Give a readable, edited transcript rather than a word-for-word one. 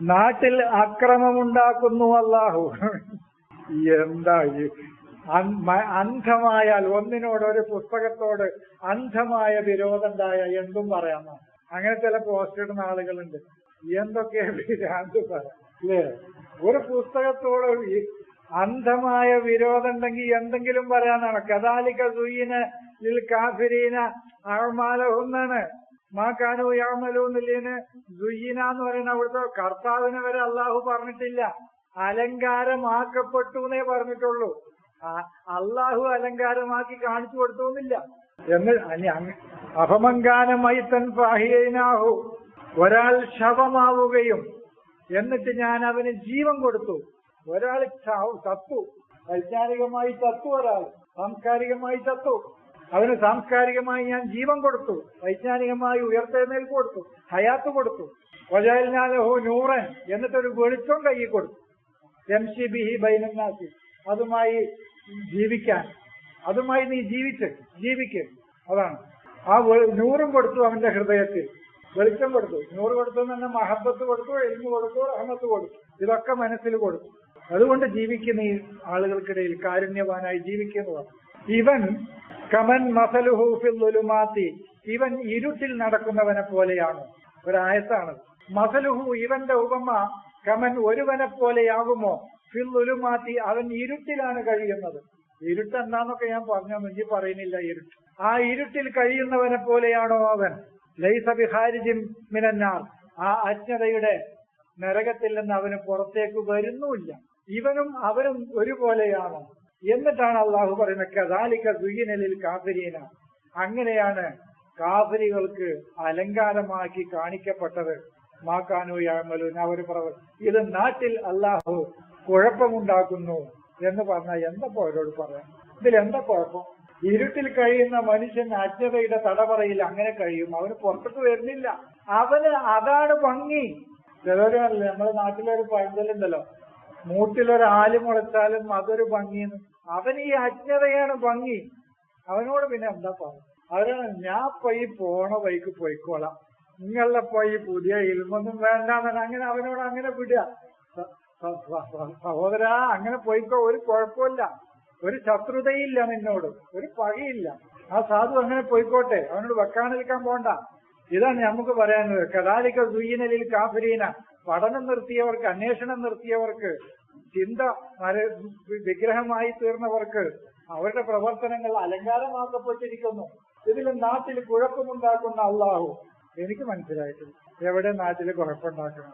നാട്ടിൽ അക്രമമുണ്ടാക്കുന്നു അല്ലാഹു. എന്താ ഈ അന്ധമായാൽ ഒന്നിനോട്, ഒരു പുസ്തകത്തോട് അന്ധമായ വിരോധം ഉണ്ടായ എന്തും പറയാമോ? അങ്ങനെ ചില പോസ്റ്റ് ഇടുന്ന ആളുകളുണ്ട്. എന്തൊക്കെ ഭ്രാന്ത് പറയാം അല്ലേ? ഒരു പുസ്തകത്തോട് അന്ധമായ വിരോധം ഉണ്ടെങ്കിൽ എന്തെങ്കിലും പറയാനാണ്. കദാലിക സുയ്യിന ലിൽ കാഫിരീന അഅ്മാലഹുന്നാണ്. മാ കാനൂ യഅ്മലൂന്നില്ലേന് സുയ്യിന എന്ന് പറയുന്ന അവിടുത്തെ കർത്താവിനെ വരെ അള്ളാഹു പറഞ്ഞിട്ടില്ല. അലങ്കാരമാക്കപ്പെട്ടു എന്നേ പറഞ്ഞിട്ടുള്ളൂ. അള്ളാഹു അലങ്കാരമാക്കി കാണിച്ചു കൊടുത്തോന്നില്ല. അപമങ്കാനമൈത്തൻ ഫാഹിയനാഹു, ഒരാൾ ശവമാവുകയും എന്നിട്ട് ഞാൻ അവന് ജീവൻ കൊടുത്തു. ഒരാൾ ചത്തു, വൈജ്ഞാനികമായി ചത്തു, ഒരാൾ സാംസ്കാരികമായി ചത്തു. അവന് സാംസ്കാരികമായി ഞാൻ ജീവൻ കൊടുത്തു, വൈജ്ഞാനികമായി ഉയർത്തെഴുന്നേൽപ്പ് കൊടുത്തു, ഹയാത്ത് കൊടുത്തു. വജഅൽനാലഹു നൂറൻ, എന്നിട്ടൊരു വെളിച്ചം കയ്യിൽ കൊടുത്തു. യംശി ബിഹി ബൈനന്നാസി, അതുമായി ജീവിക്കാൻ, അതുമായി നീ ജീവിക്ക്. അതാണ് ആ നൂറും കൊടുത്തു. അവന്റെ ഹൃദയത്തിൽ വെളിച്ചം കൊടുത്തു. നൂറ് കൊടുത്തു എന്ന് പറഞ്ഞാൽ മഹബത്ത് കൊടുത്തു, ഇൽമു കൊടുത്തു, റഹ്മത്ത് കൊടുത്തു. ഇതൊക്കെ മനസ്സിൽ കൊടുത്തു. അതുകൊണ്ട് ജീവിക്കുന്ന ഈ ആളുകൾക്കിടയിൽ കാരുണ്യവാനായി ജീവിക്കുന്നതാണ്. ഇവൻ കമൻ മസലുഹു ഫിൽ ളുലുമാത്തി, ഇവൻ ഇരുട്ടിൽ നടക്കുന്നവനെ പോലെയാണ്. ഒരായത്താണ്. മസലുഹു, ഇവന്റെ ഉപമ, കമൻ ഒരുവനെ പോലെയാകുമോ, ഫിൽ ളുലുമാത്തി, അവൻ ഇരുട്ടിലാണ് കഴിയുന്നത്. ഇരുട്ട് എന്താന്നൊക്കെ ഞാൻ പറഞ്ഞു, ഇനി പറയുന്നില്ല. ഇരുട്ട്, ആ ഇരുട്ടിൽ കഴിയുന്നവനെ പോലെയാണോ അവൻ? ലൈസ ബിഖാരിജിൻ മിനന്നാർ, ആ അജ്ഞതയുടെ നരകത്തിൽ നിന്ന് അവന് പുറത്തേക്ക് വരുന്നുമില്ല. ഇവനും അവനും ഒരുപോലെയാണോ? എന്നിട്ടാണ് അള്ളാഹു പറയുന്നത് കദാലിക സുയ്യിന ലിൽ കാഫിരീന, അങ്ങനെയാണ് കാഫിരികൾക്ക് അലങ്കാരമാക്കി കാണിക്കപ്പെട്ടത്. മാ കാനൂ യഅ്മലൂൻ, അവർ ഇത് നാട്ടിൽ അള്ളാഹു കുഴപ്പമുണ്ടാക്കുന്നു എന്ന് പറഞ്ഞാൽ എന്തപ്പോ അവരോട് പറയാം? ഇതിലെന്താ കുഴപ്പം? ഇരുട്ടിൽ കഴിയുന്ന മനുഷ്യൻ അജ്ഞതയുടെ തടവറയിൽ അങ്ങനെ കഴിയും. അവന് പുറത്തേക്ക് വരുന്നില്ല. അവന് അതാണ് ഭംഗി. ചിലരല്ലേ, നമ്മുടെ നാട്ടിലൊരു പഴഞ്ചൊല്ലുണ്ടല്ലോ, മൂട്ടിലൊരാല് മുളച്ചാലും അതൊരു ഭംഗിന്ന്. അവന് ഈ അജ്ഞതയാണ് ഭംഗി. അവനോട് പിന്നെ എന്താ പറയാം? അവരാണ് ഞാൻ പോയി പോണ വഴിക്ക് പോയിക്കോളാം, നിങ്ങളുടെ പോയി പുതിയ ഇൽമൊന്നും വേണ്ടാന്നാണ്. അങ്ങനെ അവനോട് അങ്ങനെ വിടുക. സഹോദരാ, അങ്ങനെ പോയിക്കോ, ഒരു കുഴപ്പമില്ല, ഒരു ശത്രുതയില്ല നിന്നോട്, ഒരു പകയില്ല. ആ സാധു അങ്ങനെ പോയിക്കോട്ടെ, അവനോട് വെക്കാൻ നിൽക്കാൻ പോണ്ട. ഇതാണ് നമുക്ക് പറയാനുള്ളത്. കദാലിക സുയ്യിന ലിൽ കാഫിരീന, പഠനം നിർത്തിയവർക്ക്, അന്വേഷണം നിർത്തിയവർക്ക്, ചിന്ത വിഗ്രഹമായി തീർന്നവർക്ക് അവരുടെ പ്രവർത്തനങ്ങൾ അലങ്കാരമാക്കപ്പെട്ടിരിക്കുന്നു. ഇതിൽ നാട്ടിൽ കുഴപ്പമുണ്ടാക്കുന്ന അള്ളാഹു എനിക്ക് മനസ്സിലായിട്ടില്ല. എവിടെ നാട്ടിൽ കുഴപ്പമുണ്ടാക്കണം?